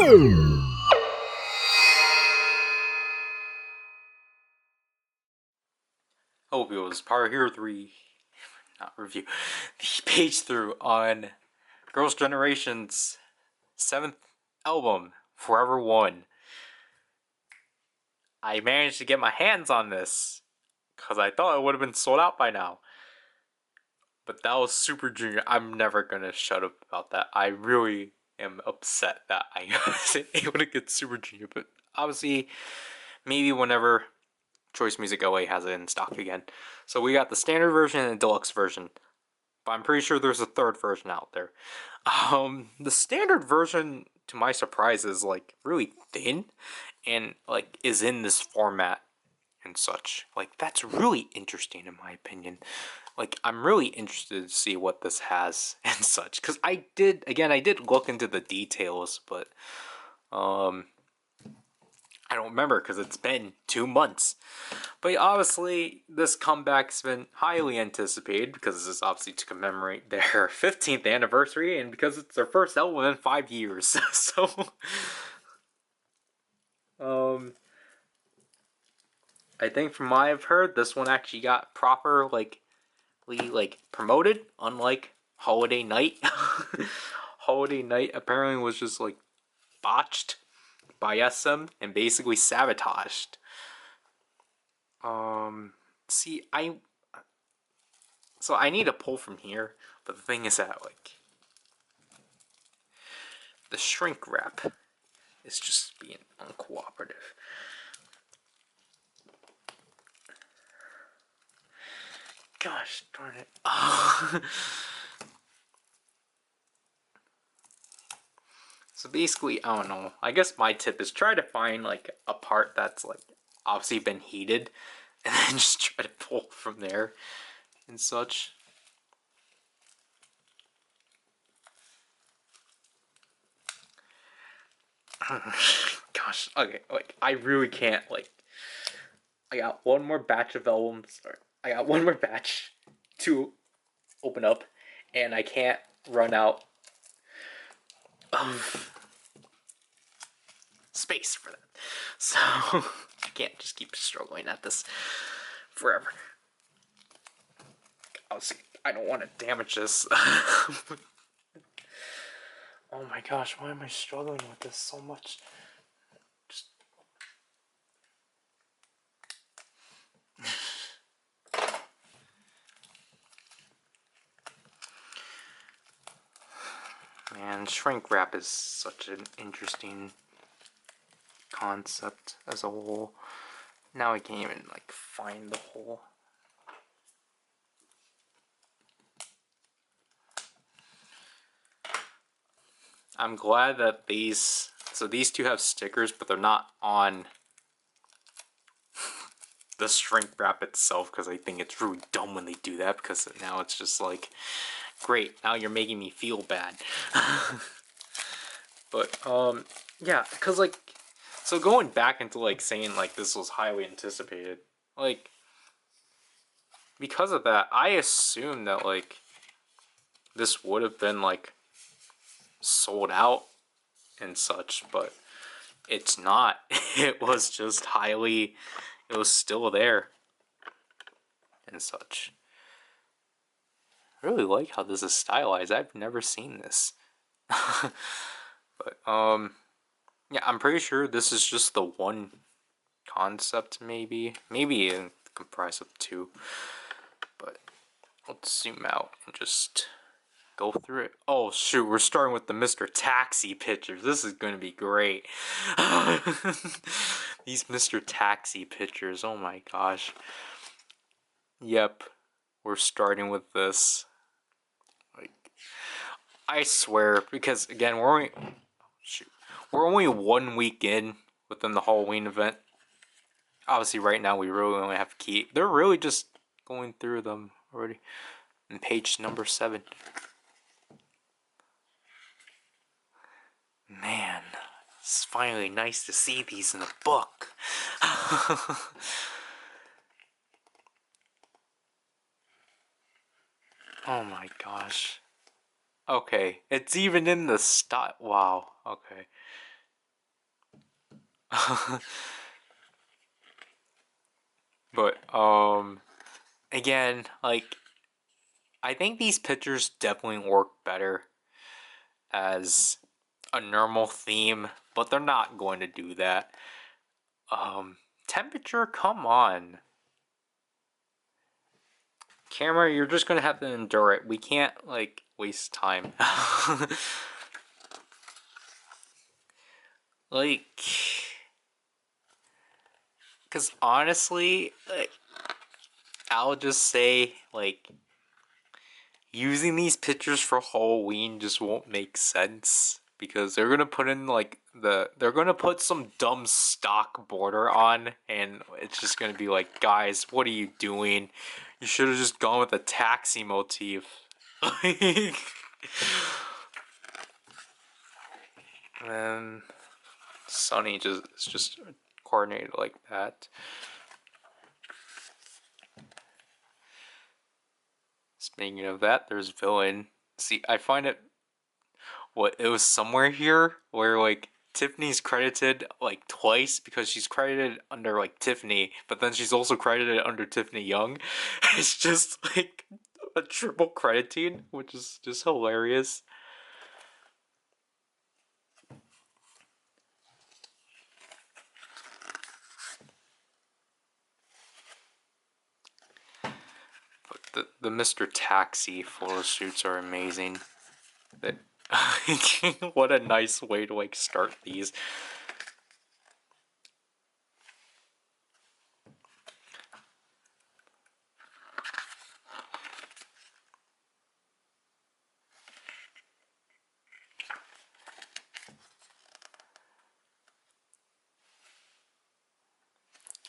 Hope it was PowerRider 3, not review, the page through on Girls' Generation's 7th album, Forever One. I managed to get my hands on this, because I thought it would have been sold out by now. But that was Super Junior. I'm never gonna shut up about that. I really am upset that I wasn't able to get Super Junior, but obviously, maybe whenever Choice Music OA has it in stock again. So we got the standard version and the deluxe version, but I'm pretty sure there's a third version out there. The standard version, to my surprise, is like really thin and like is in this format and such. Like that's really interesting in my opinion. Like I'm really interested to see what this has and such, because I did look into the details, but I don't remember because it's been 2 months. But obviously, this comeback's been highly anticipated because this is obviously to commemorate their 15th anniversary and because it's their first album in 5 years. So, I think from what I've heard, this one actually got proper like promoted, unlike Holiday Night. Holiday Night apparently was just like botched by SM and basically sabotaged. See, so I need to pull from here, but the thing is that like the shrink wrap is just being uncooperative. Gosh darn it. So basically, I don't know. I guess my tip is try to find like a part that's like obviously been heated and then just try to pull from there and such. Gosh, okay, like I really can't like. I got one more batch of albums. I got one more batch to open up, and I can't run out of space for that. So I can't just keep struggling at this forever. Obviously, I don't want to damage this. Oh my gosh, why am I struggling with this so much? Just... Man, shrink wrap is such an interesting concept as a whole. Now I can't even like find the whole. I'm glad that these two have stickers, but they're not on the shrink wrap itself, because I think it's really dumb when they do that, because now it's just like, great, now you're making me feel bad. But yeah, because like, so going back into like saying like this was highly anticipated, like because of that, I assumed that like this would have been like sold out and such, but it's not. It was just highly, it was still there and such. I really like how this is stylized. I've never seen this. But yeah, I'm pretty sure this is just the one concept, maybe comprised of two. But let's zoom out and just go through it. Oh shoot, we're starting with the Mr. Taxi pictures. This is going to be great. These Mr. Taxi pictures, oh my gosh. Yep, we're starting with this. Like, I swear, because again, we're only 1 week in within the Halloween event. Obviously, right now we really only have key. They're really just going through them already. And page number 7. Man, it's finally nice to see these in a book. Oh my gosh. Okay, it's even in the style. Wow, okay. But again, like I think these pictures definitely work better as a normal theme, but they're not going to do that. Temperature, come on. Camera, you're just gonna have to endure it. We can't, like, waste time. Like, because honestly, like, I'll just say, like, using these pictures for Halloween just won't make sense. Because they're gonna put in, like, they're gonna put some dumb stock border on, and it's just gonna be like, guys, what are you doing? You should have just gone with a taxi motif. Like, and then Sunny is just coordinated like that. Speaking of that, there's Villain. See, I find it it was somewhere here where like Tiffany's credited like twice because she's credited under like Tiffany, but then she's also credited under Tiffany Young. It's just like a triple crediting, which is just hilarious. But the Mr. Taxi photo shoots are amazing. That what a nice way to like start these.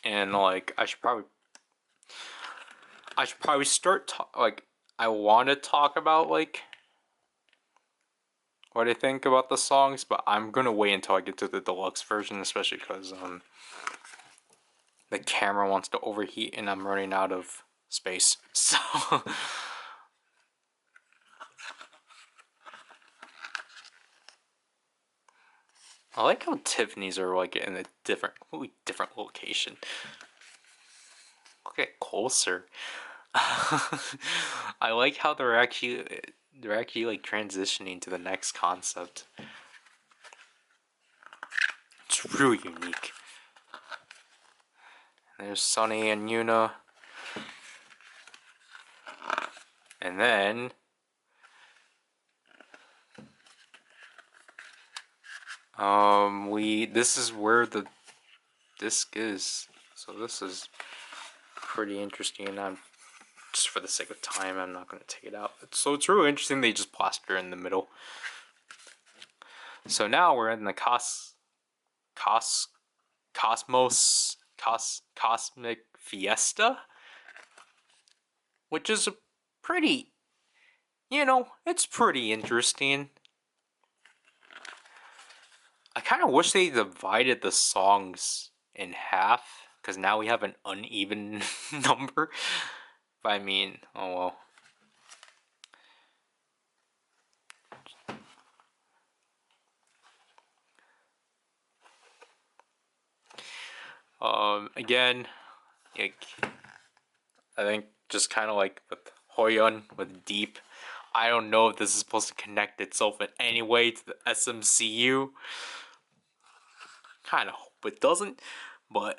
And like I should probably start like I want to talk about like what I think about the songs, but I'm gonna wait until I get to the deluxe version, especially because the camera wants to overheat and I'm running out of space. So I like how Tiffany's are like in a completely different location. Look at closer. I like how they're actually like transitioning to the next concept. It's really unique. There's Sunny and Yuna. And then this is where the disc is. So this is pretty interesting. I'm just for the sake of time, I'm not gonna take it out. So it's really interesting they just plaster in the middle. So now we're in the Cosmic Fiesta, which is a pretty, it's pretty interesting. I kind of wish they divided the songs in half, because now we have an uneven number. But I mean, oh well. Again, like, I think just kind of like with Hoyeon, with Deep, I don't know if this is supposed to connect itself in any way to the SMCU. Kind of hope it doesn't, but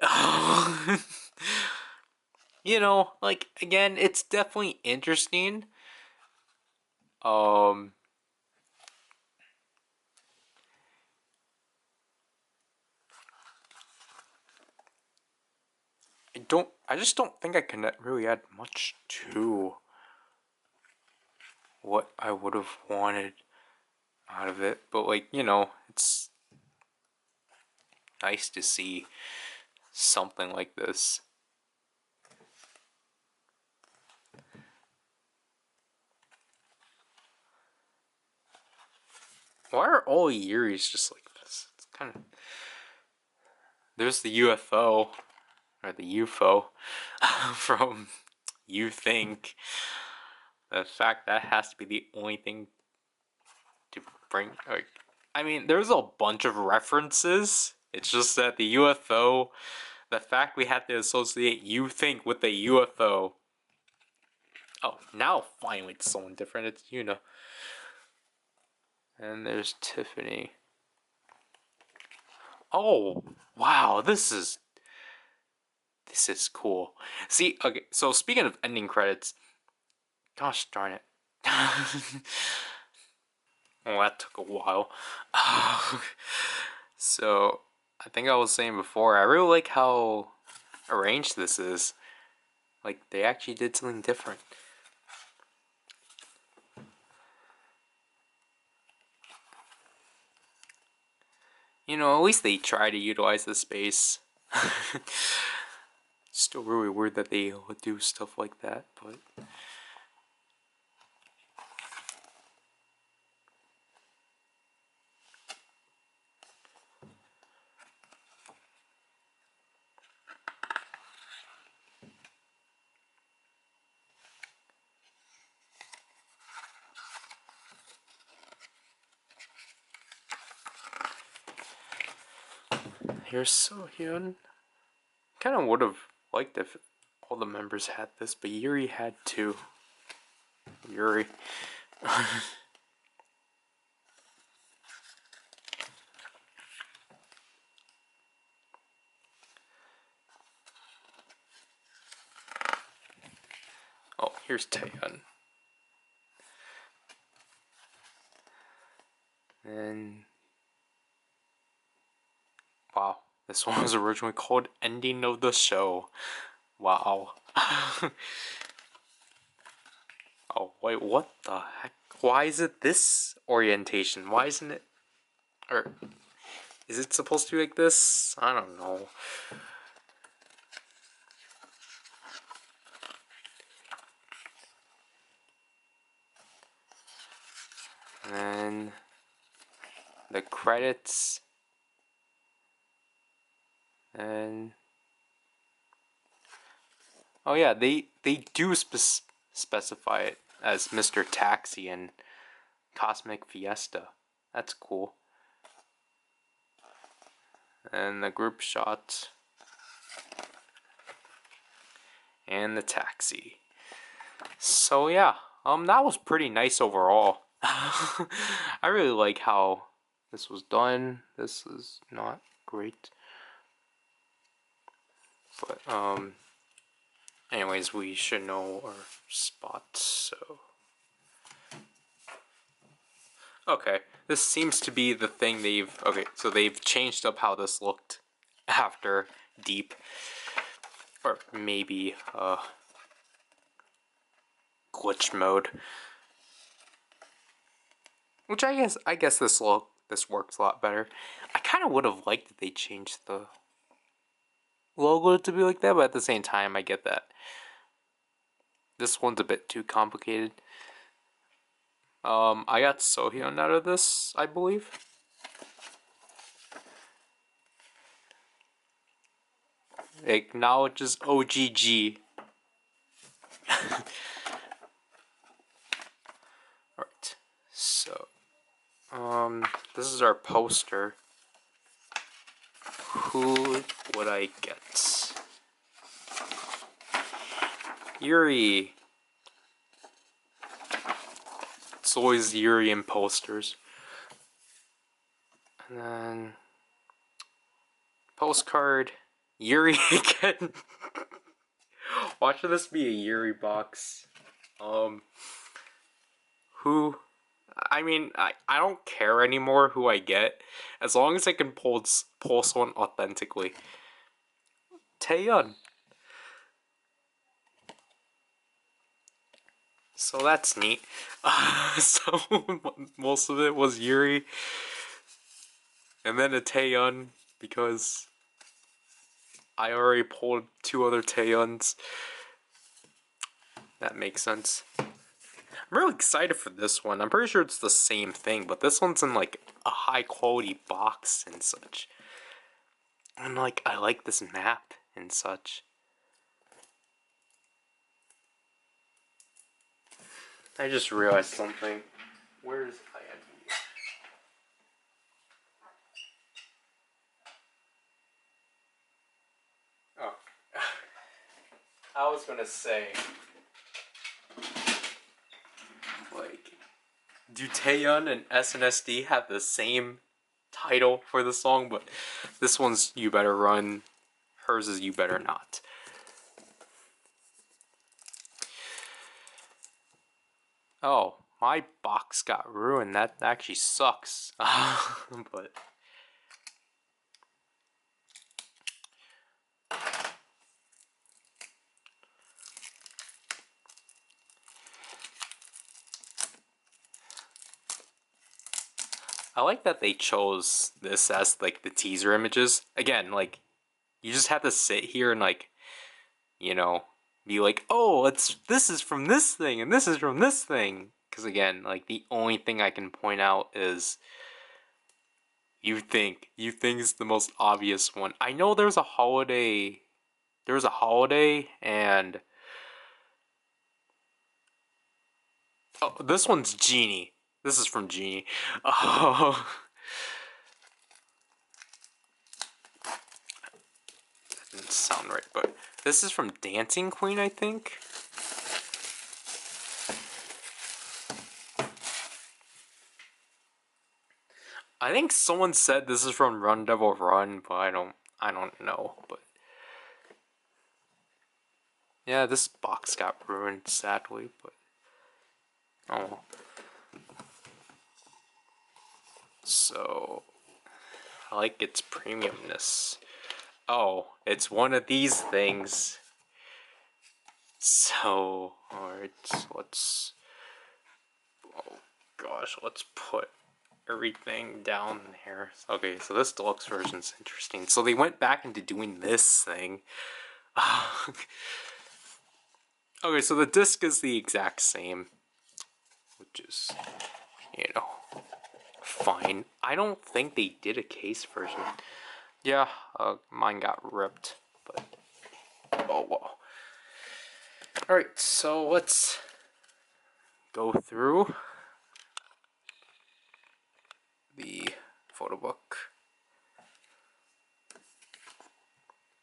like again, it's definitely interesting. Um, I just don't think I can really add much to what I would have wanted out of it, but like, it's nice to see something like this. Why are all Yuri's just like this? It's kind of. There's the UFO, or the UFO, from You Think. The fact that has to be the only thing to bring. Like, I mean, there's a bunch of references It's just that the UFO, the fact we had to associate you think with the UFO. Oh, now finally it's someone different. It's Yuna. And there's Tiffany. Oh, wow, this is cool. See, okay, so speaking of ending credits, gosh darn it. Well, that took a while. So, I think I was saying before, I really like how arranged this is. Like, they actually did something different. You know, at least they try to utilize the space. Still really weird that they would do stuff like that, but... Here's Sohyun. Kind of would have liked if all the members had this, but Yuri had two. Yuri. Oh, here's Taeyeon. And wow, this one was originally called Ending of the Show. Wow. Oh, wait, what the heck? Why is it this orientation? Why isn't it... Or, is it supposed to be like this? I don't know. And then... the credits... And... oh yeah, they do specify it as Mr. Taxi and Cosmic Fiesta. That's cool. And the group shot. And the taxi. So yeah, that was pretty nice overall. I really like how this was done. This is not great. But anyways, we should know our spots, so okay, this seems to be the thing they've... okay, so they've changed up how this looked after Deep. Or maybe, glitch mode. Which I guess this works a lot better. I kind of would have liked that they changed the logo to be like that, but at the same time, I get that. This one's a bit too complicated. I got Sohyun out of this, I believe. Acknowledges OGG. Alright, so, this is our poster. Who would I get? Yuri. It's always Yuri in posters. And then postcard, Yuri again. Watch this be a Yuri box. Who? I mean, I don't care anymore who I get, as long as I can pull someone authentically. Taeyeon. So that's neat. So most of it was Yuri, and then a Taeyeon because I already pulled two other Taeyeons. That makes sense. I'm really excited for this one. I'm pretty sure it's the same thing, but this one's in like a high quality box and such. And like, I like this map and such. I just realized something. Where's IMD? I was gonna say, like, do Taeyeon and SNSD have the same title for the song? But this one's You Better Run, hers is You Better Not. Oh, my box got ruined. That actually sucks. But I like that they chose this as like the teaser images. Again, like you just have to sit here and like, you know, be like, oh, this is from this thing and this is from this thing. Because again, like the only thing I can point out is you think is the most obvious one. I know there's a holiday. There's a holiday and oh, this one's Genie. This is from Genie. Oh. That didn't sound right, but this is from Dancing Queen, I think. I think someone said this is from Run Devil Run, but I don't know, but yeah, this box got ruined sadly, but oh. So I like its premiumness. Oh, it's one of these things. So, alright, let's oh gosh, let's put everything down here. Okay, so this deluxe version's interesting. So they went back into doing this thing. Okay, so the disc is the exact same, which is, you know, fine. I don't think they did a case version. Yeah, mine got ripped, but oh well. Alright, so let's go through the photo book,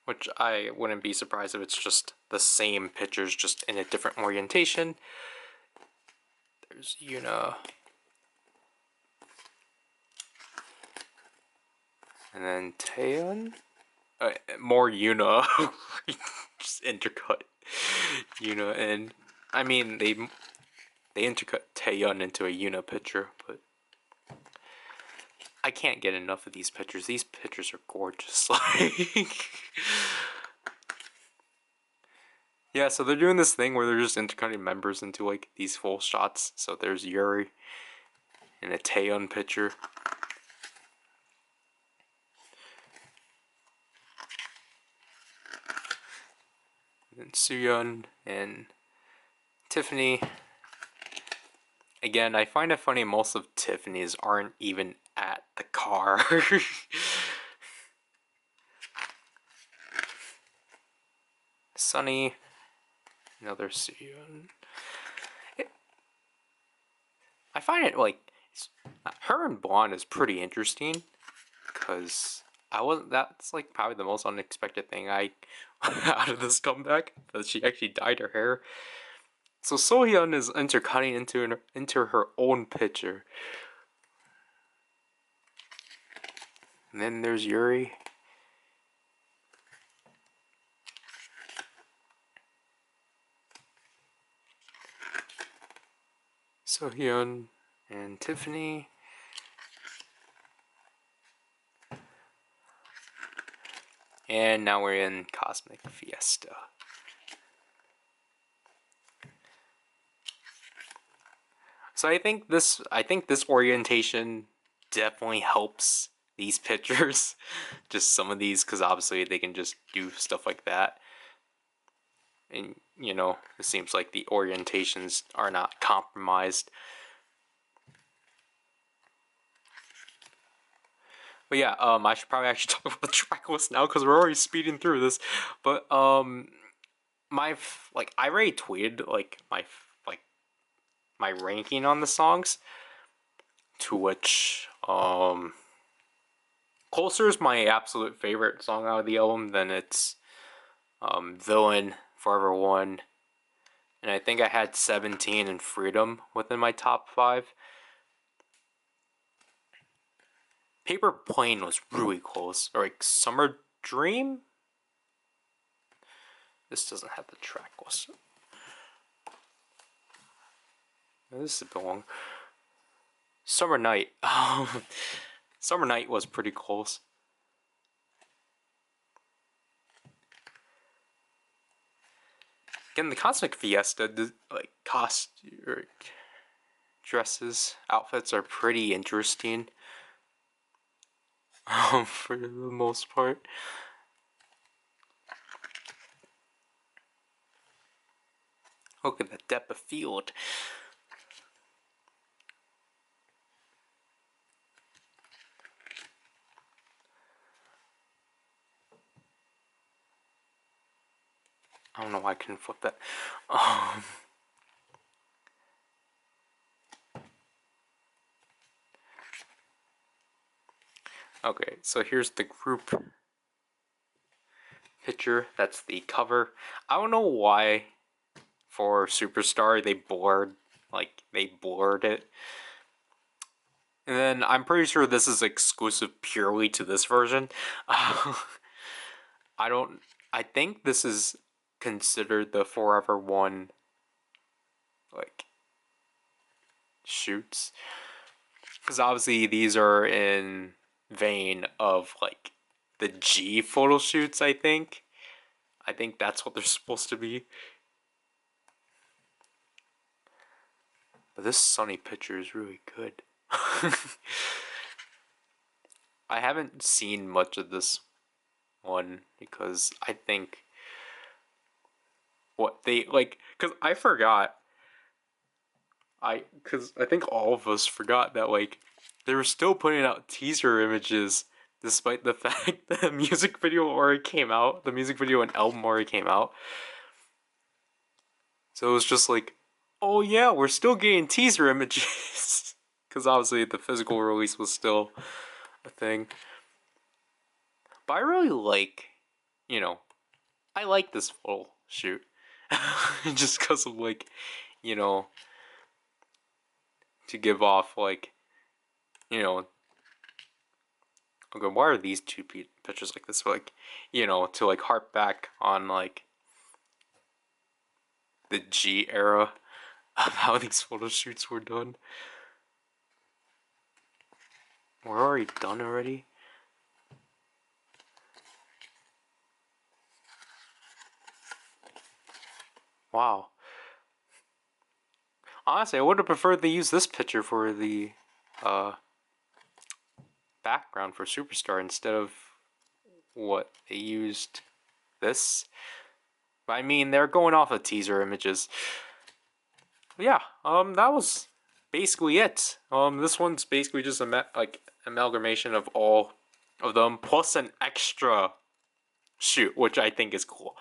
which I wouldn't be surprised if it's just the same pictures, just in a different orientation. There's Yuna. And then Taeyeon. More Yuna. Just intercut Yuna and I mean they intercut Taeyeon into a Yuna picture, but I can't get enough of these pictures. These pictures are gorgeous. Like yeah, so they're doing this thing where they're just intercutting members into like these full shots. So there's Yuri in a Taeyeon picture. And Sooyeon and Tiffany. Again, I find it funny most of Tiffany's aren't even at the car. Sunny, another Sooyeon. I find it like her and Blonde is pretty interesting because that's like probably the most unexpected thing I out of this comeback, that she actually dyed her hair. So Sohyun is intercutting into her own picture. And then there's Yuri. Sohyun and Tiffany. And now we're in Cosmic Fiesta. So I think this orientation definitely helps these pictures. Just some of these, because obviously they can just do stuff like that. And, you know, it seems like the orientations are not compromised. But yeah, I should probably actually talk about the track list now because we're already speeding through this. But I already tweeted my ranking on the songs, to which Closer is my absolute favorite song out of the album. Then it's Villain, Forever One, and I think I had 17 and Freedom within my top 5. Paper Plane was really close. Or like Summer Dream? This doesn't have the track list. This is a bit long. Summer Night. Summer Night was pretty close. Again, the Cosmic Fiesta, like dresses, outfits are pretty interesting. For the most part. Look at the depth of field. I don't know why I couldn't flip that. Okay, so here's the group picture. That's the cover. I don't know why for Superstar they blurred it. And then I'm pretty sure this is exclusive purely to this version. I think this is considered the Forever One like shoots, because obviously these are in vein of like the G photo shoots. I think that's what they're supposed to be. But this sunny picture is really good. I haven't seen much of this one because I think what they like, because I forgot. Because I think all of us forgot that like they were still putting out teaser images despite the fact that the music video already came out. The music video and album already came out. So it was just like, oh yeah, we're still getting teaser images. Because obviously the physical release was still a thing. But I really like, I like this photo shoot. Just because of like, to give off like, okay, why are these two pictures like this? Like, to like harp back on like the G era of how these photo shoots were done. We're already done already? Wow. Honestly, I would have preferred they use this picture for the background for Superstar instead of what they used this. But I mean, they're going off of teaser images. Yeah, that was basically it. This one's basically just a amalgamation of all of them plus an extra shoot, which I think is cool.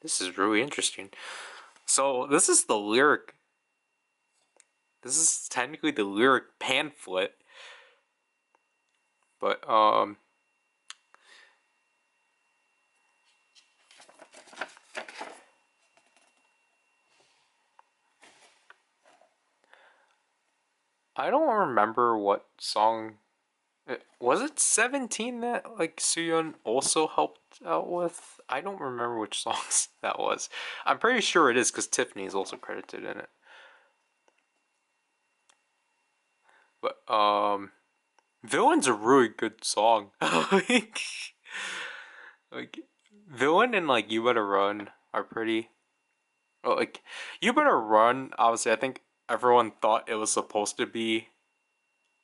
This is really interesting. So this is the lyric. This is technically the lyric pamphlet, but I don't remember what song. Was it 17 that like Suyeon also helped out with? I don't remember which songs that was. I'm pretty sure it is because Tiffany is also credited in it. But Villain's a really good song. like Villain and like You Better Run are pretty. Well, like You Better Run, obviously I think everyone thought it was supposed to be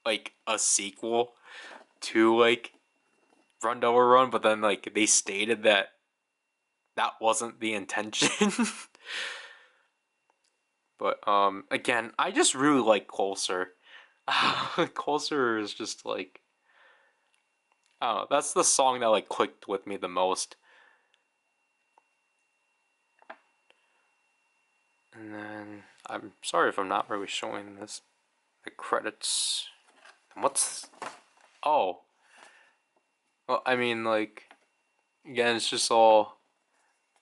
like a sequel to like Run Devil Run, but then like they stated that that wasn't the intention. But again, I just really like Closer. Closer is just like, I don't know, that's the song that like clicked with me the most. And then I'm sorry if I'm not really showing this. The credits. What's, oh, well, I mean like Again, it's just all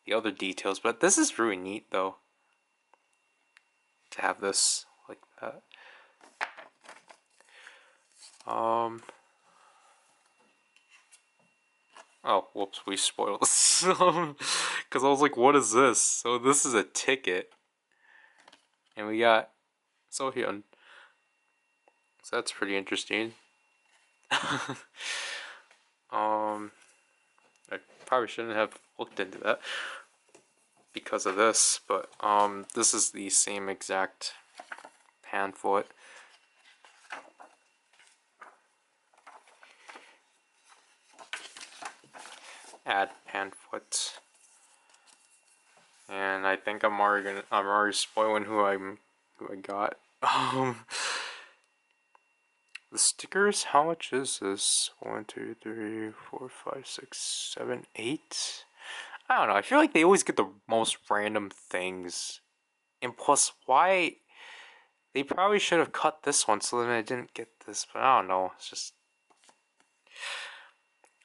the other details, but this is really neat though. To have this like that. Oh, whoops, we spoiled this. Because I was like, what is this? So this is a ticket. And we got Sohyun. So that's pretty interesting. I probably shouldn't have looked into that because of this, but this is the same exact hand foot. Add hand foot. And I think I'm already spoiling who I got. The stickers, how much is this? 1, 2, 3, 4, 5, 6, 7, 8. I don't know. I feel like they always get the most random things. And plus, why? They probably should have cut this one so then I didn't get this. But I don't know. It's just.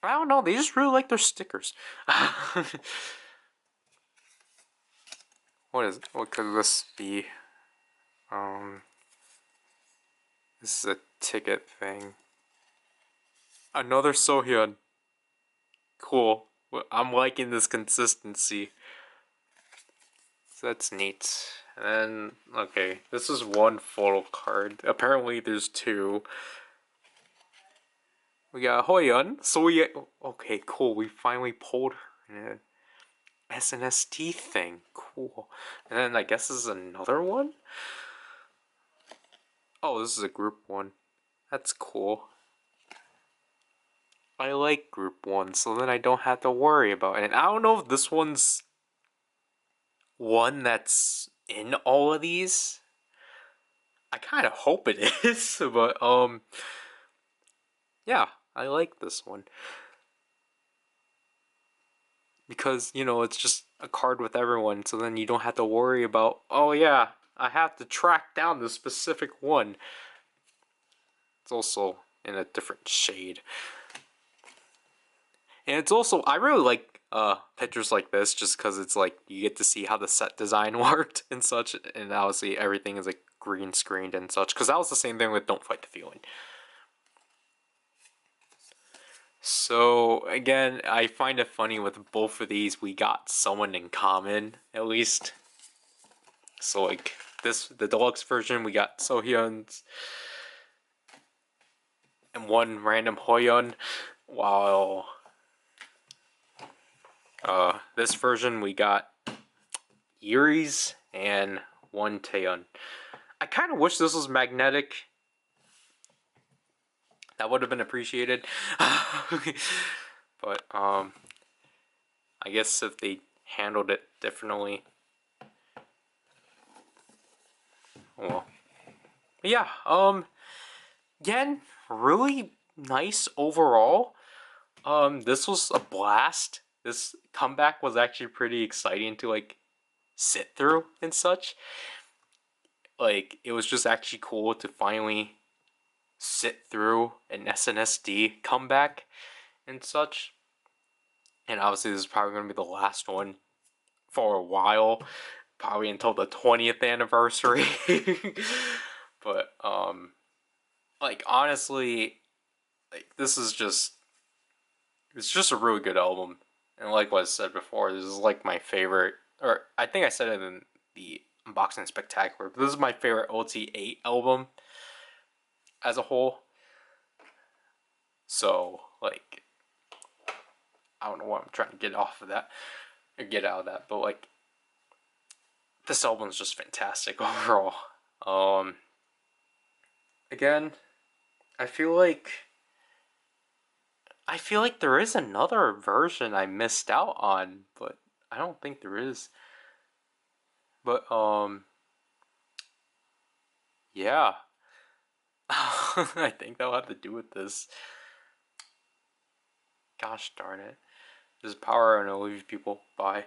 I don't know. They just really like their stickers. What could this be? This is a ticket thing. Another Sohyun. Cool. I'm liking this consistency. So that's neat. And then, okay, this is one photo card. Apparently there's two. We got Hoyeon. So okay, cool. We finally pulled her in an SNSD thing. Cool. And then I guess this is another one? Oh, this is a group one. That's cool. I like group one, so then I don't have to worry about it. And I don't know if this one's one that's in all of these. I kind of hope it is, but yeah, I like this one. Because, you know, it's just a card with everyone, so then you don't have to worry about, oh yeah, I have to track down the specific one. It's also in a different shade. And it's also, I really like pictures like this just because it's like you get to see how the set design worked and such, and obviously everything is like green screened and such, because that was the same thing with Don't Fight the Feeling. So again, I find it funny with both of these we got someone in common, at least. So like the deluxe version we got Sohyun's and one random Hoyeon, while this version we got Yuri's and one Taeyeon. I kind of wish this was magnetic. That would have been appreciated. But I guess if they handled it differently. Well. But yeah, again, really nice overall. This was a blast. This comeback was actually pretty exciting to like sit through and such. Like, it was just actually cool to finally sit through an SNSD comeback and such. And obviously this is probably going to be the last one for a while, probably until the 20th anniversary. But like honestly, like this is just, it's just a really good album. And like what I said before, this is like my favorite, or I think I said it in the unboxing spectacular, but this is my favorite OT8 album as a whole. So like, I don't know what I'm trying to get off of that, or get out of that, but like, this album's just fantastic overall. Again, I feel like there is another version I missed out on, but I don't think there is. But yeah. I think that'll have to do with this. Gosh darn it. This is power and I'll leave people. Bye.